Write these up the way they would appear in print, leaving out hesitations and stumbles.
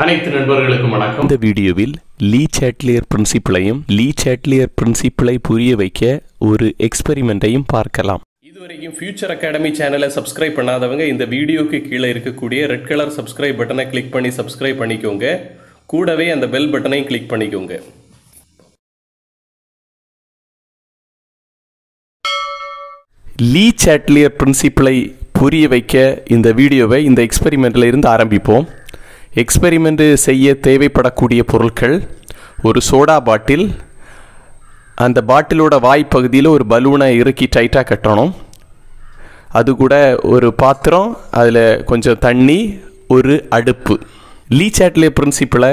அனைத்து நண்பர்களுக்கும் வணக்கம். இந்த வீடியோவில் லீ சாட்லியர் பிரின்சிபிளையும் லீ சாட்லியர் பிரின்சிபிளை புரிய வைக்க ஒரு எக்ஸ்பெரிமெண்ட்டையும் பார்க்கலாம். இதுவரைக்கும் ஃபியூச்சர் அகாடமி சேனலை சப்ஸ்கிரைப் பண்ணாதவங்க இந்த வீடியோக்கு கீழே இருக்கக்கூடிய ரெட் கலர் சப்ஸ்கிரைப் பட்டனை கிளிக் பண்ணி சப்ஸ்கிரைப் பண்ணிக்கோங்க. கூடவே அந்த பெல் பட்டனையும் கிளிக் பண்ணிக்கோங்க. லீ சாட்லியர் பிரின்சிபிளை புரிய வைக்க இந்த வீடியோவை இந்த எக்ஸ்பெரிமெண்ட்டில் இருந்து ஆரம்பிப்போம். எக்ஸ்பெரிமெண்ட்டு செய்ய தேவைப்படக்கூடிய பொருட்கள்: ஒரு சோடா பாட்டில், அந்த பாட்டிலோட வாய்ப்பகுதியில் ஒரு பலூனை இறுக்கி டைட்டாக கட்டணும். அது கூட ஒரு பாத்திரம், அதில் கொஞ்சம் தண்ணி, ஒரு அடுப்பு. லீ சாட்லியர் பிரின்சிபிளை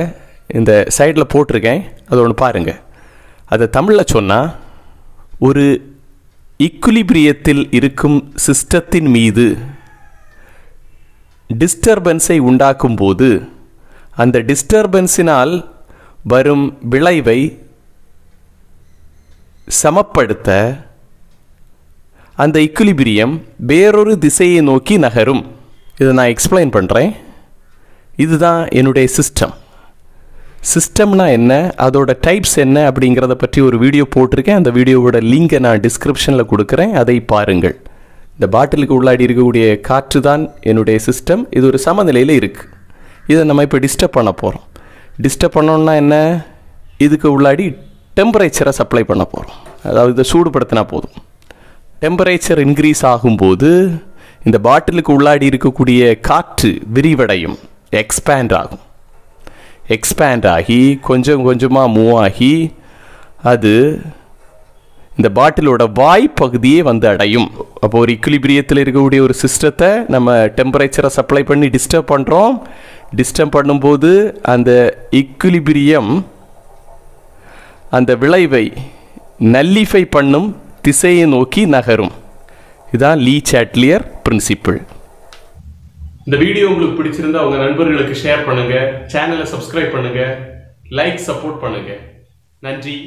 இந்த சைடில் போட்டிருக்கேன், அது ஒன்று பாருங்கள். அதை தமிழில் சொன்னால், ஒரு ஈக்குலிபிரியத்தில் இருக்கும் சிஸ்டத்தின் மீது டிஸ்டர்பன்ஸை உண்டாக்கும் போது அந்த டிஸ்டர்பன்ஸினால் வரும் விளைவை சமப்படுத்த அந்த ஈக்குலிபிரியம் வேறொரு திசையை நோக்கி நகரும். இதை நான் எக்ஸ்பிளைன் பண்ணுறேன். இதுதான் என்னுடைய சிஸ்டம். சிஸ்டம்னா என்ன, அதோட டைப்ஸ் என்ன அப்படிங்கிறத பற்றி ஒரு வீடியோ போட்டிருக்கேன். அந்த வீடியோவோட லிங்கை நான் டிஸ்கிரிப்ஷனில் கொடுக்குறேன், அதை பாருங்கள். இந்த பாட்டிலுக்கு உள்ளாடி இருக்கக்கூடிய காற்று தான் என்னுடைய சிஸ்டம். இது ஒரு சமநிலையில் இருக்குது. இதை நம்ம இப்போ டிஸ்டர்ப் பண்ண போகிறோம். டிஸ்டர்ப் பண்ணோன்னா என்ன, இதுக்கு உள்ளாடி டெம்பரேச்சரை சப்ளை பண்ண போகிறோம். அதாவது இதை சூடுபடுத்தினா போதும். டெம்பரேச்சர் இன்க்ரீஸ் ஆகும்போது இந்த பாட்டிலுக்கு உள்ளாடி இருக்கக்கூடிய காற்று விரிவடையும், எக்ஸ்பேண்ட் ஆகும். எக்ஸ்பேண்ட் ஆகி கொஞ்சம் கொஞ்சமாக மூவ் ஆகி அது இந்த பாட்டிலோட வாய்ப்பகுதியே வந்து அடையும். அப்போ ஒரு ஈக்குலிபிரியத்தில் இருக்கக்கூடிய ஒரு சிஸ்டத்தை நம்ம டெம்பரேச்சரை சப்ளை பண்ணி டிஸ்டர்ப் பண்ணுறோம். டிஸ்டர்ப் பண்ணும்போது அந்த ஈக்குலிபிரியம் அந்த விளைவை நல்லிஃபை பண்ணும் திசையை நோக்கி நகரும். இதுதான் லீ சாட்லியர் பிரின்சிபிள். இந்த வீடியோ உங்களுக்கு பிடிச்சிருந்தா உங்க நண்பர்களுக்கு ஷேர் பண்ணுங்க, சேனலை சப்ஸ்கிரைப் பண்ணுங்க, லைக் சப்போர்ட் பண்ணுங்க. நன்றி.